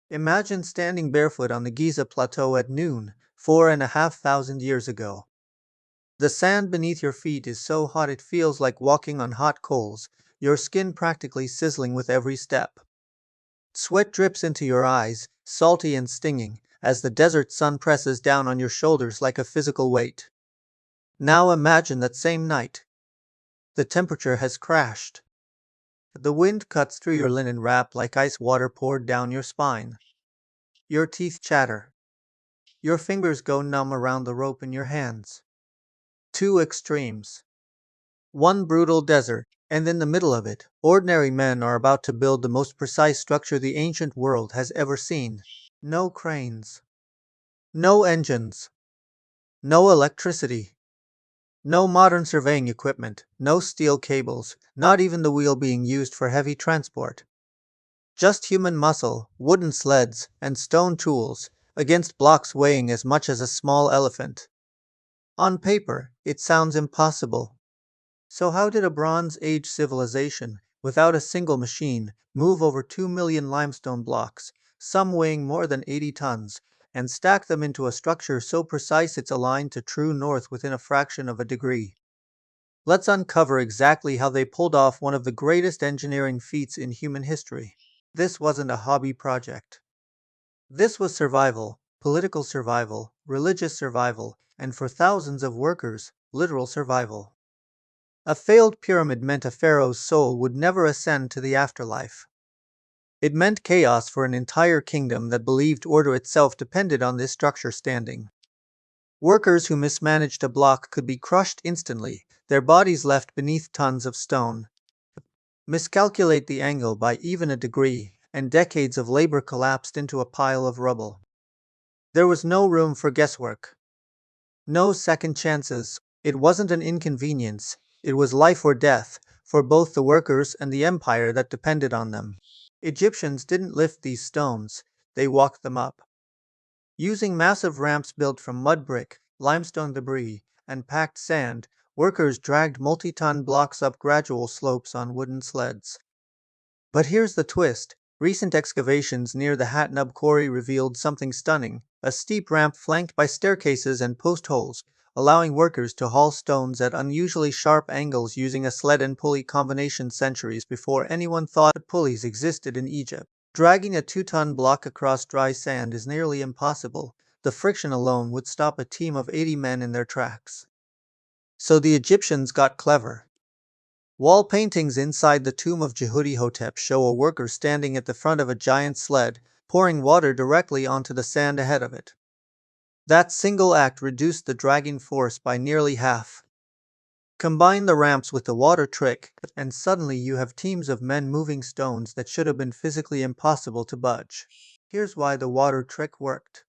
Imagine standing barefoot on the Giza Plateau at noon, 4,500 years ago. The sand beneath your feet is so hot it feels like walking on hot coals, your skin practically sizzling with every step. Sweat drips into your eyes, salty and stinging, as the desert sun presses down on your shoulders like a physical weight. Now imagine that same night. The temperature has crashed. The wind cuts through your linen wrap like ice water poured down your spine. Your teeth chatter. Your fingers go numb around the rope in your hands. Two extremes. One brutal desert, and in the middle of it, ordinary men are about to build the most precise structure the ancient world has ever seen. No cranes. No engines. No electricity. No modern surveying equipment. No steel cables. Not even the wheel being used for heavy transport. Just human muscle, wooden sleds, and stone tools, against blocks weighing as much as a small elephant. On paper, it sounds impossible. So how did a Bronze Age civilization, without a single machine, move over 2 million limestone blocks, some weighing more than 80 tons, and stack them into a structure so precise it's aligned to true north within a fraction of a degree? Let's uncover exactly how they pulled off one of the greatest engineering feats in human history. This wasn't a hobby project. This was survival, political survival, religious survival, and for thousands of workers, literal survival. A failed pyramid meant a pharaoh's soul would never ascend to the afterlife. It meant chaos for an entire kingdom that believed order itself depended on this structure standing. Workers who mismanaged a block could be crushed instantly, their bodies left beneath tons of stone. Miscalculate the angle by even a degree, and decades of labor collapsed into a pile of rubble. There was no room for guesswork. No second chances. It wasn't an inconvenience, it was life or death, for both the workers and the empire that depended on them. Egyptians didn't lift these stones, they walked them up. Using massive ramps built from mud brick, limestone debris, and packed sand, workers dragged multi-ton blocks up gradual slopes on wooden sleds. But here's the twist. Recent excavations near the Hatnub Quarry revealed something stunning, a steep ramp flanked by staircases and post holes, allowing workers to haul stones at unusually sharp angles using a sled and pulley combination centuries before anyone thought pulleys existed in Egypt. Dragging a 2-ton block across dry sand is nearly impossible. The friction alone would stop a team of 80 men in their tracks. So the Egyptians got clever. Wall paintings inside the tomb of Jehuti-Hotep show a worker standing at the front of a giant sled, pouring water directly onto the sand ahead of it. That single act reduced the dragging force by nearly half. Combine the ramps with the water trick, and suddenly you have teams of men moving stones that should have been physically impossible to budge. Here's why the water trick worked.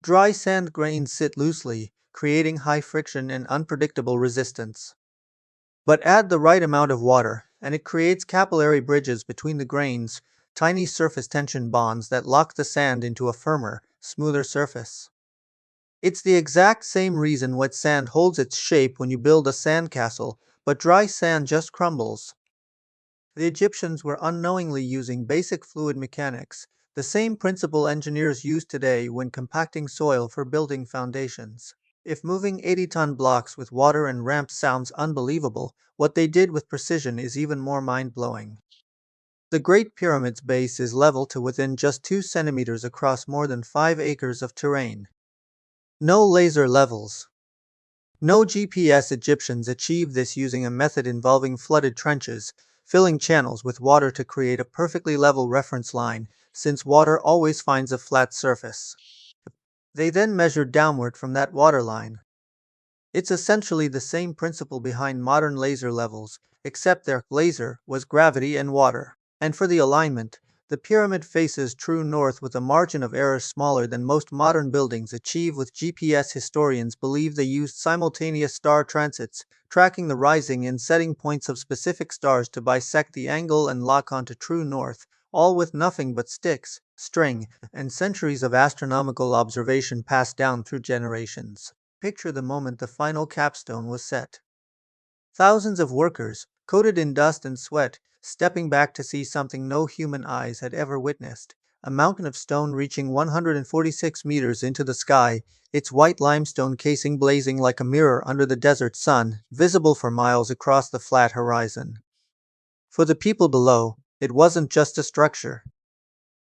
Dry sand grains sit loosely, creating high friction and unpredictable resistance. But add the right amount of water, and it creates capillary bridges between the grains, tiny surface tension bonds that lock the sand into a firmer, smoother surface. It's the exact same reason wet sand holds its shape when you build a sandcastle, but dry sand just crumbles. The Egyptians were unknowingly using basic fluid mechanics, the same principle engineers use today when compacting soil for building foundations. If moving 80-ton blocks with water and ramps sounds unbelievable, what they did with precision is even more mind-blowing. The Great Pyramid's base is level to within just 2 centimeters across more than 5 acres of terrain. No laser levels. No GPS. Egyptians achieved this using a method involving flooded trenches, filling channels with water to create a perfectly level reference line, since water always finds a flat surface. They then measured downward from that waterline. It's essentially the same principle behind modern laser levels, except their laser was gravity and water. And for the alignment, the pyramid faces true north with a margin of error smaller than most modern buildings achieve with GPS. Historians believe they used simultaneous star transits, tracking the rising and setting points of specific stars to bisect the angle and lock onto true north, all with nothing but sticks, string, and centuries of astronomical observation passed down through generations. Picture the moment the final capstone was set. Thousands of workers, coated in dust and sweat, stepping back to see something no human eyes had ever witnessed, a mountain of stone reaching 146 meters into the sky, its white limestone casing blazing like a mirror under the desert sun, visible for miles across the flat horizon. For the people below, it wasn't just a structure.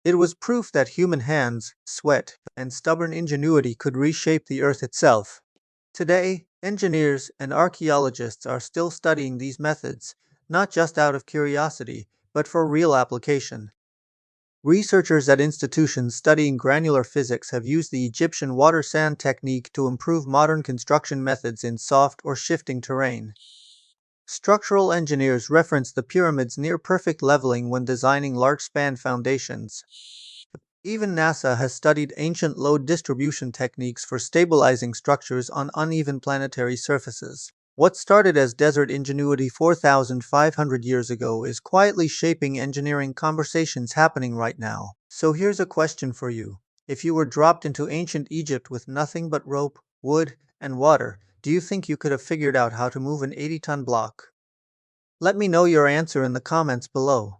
It was proof that human hands, sweat, and stubborn ingenuity could reshape the earth itself. Today, engineers and archaeologists are still studying these methods, not just out of curiosity, but for real application. Researchers at institutions studying granular physics have used the Egyptian water sand technique to improve modern construction methods in soft or shifting terrain. Structural engineers reference the pyramid's near-perfect leveling when designing large-span foundations. Even NASA has studied ancient load distribution techniques for stabilizing structures on uneven planetary surfaces. What started as desert ingenuity 4,500 years ago is quietly shaping engineering conversations happening right now. So here's a question for you. If you were dropped into ancient Egypt with nothing but rope, wood, and water, do you think you could have figured out how to move an 80-ton block? Let me know your answer in the comments below.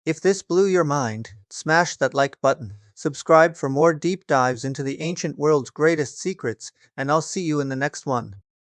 If this blew your mind, smash that like button, subscribe for more deep dives into the ancient world's greatest secrets, and I'll see you in the next one.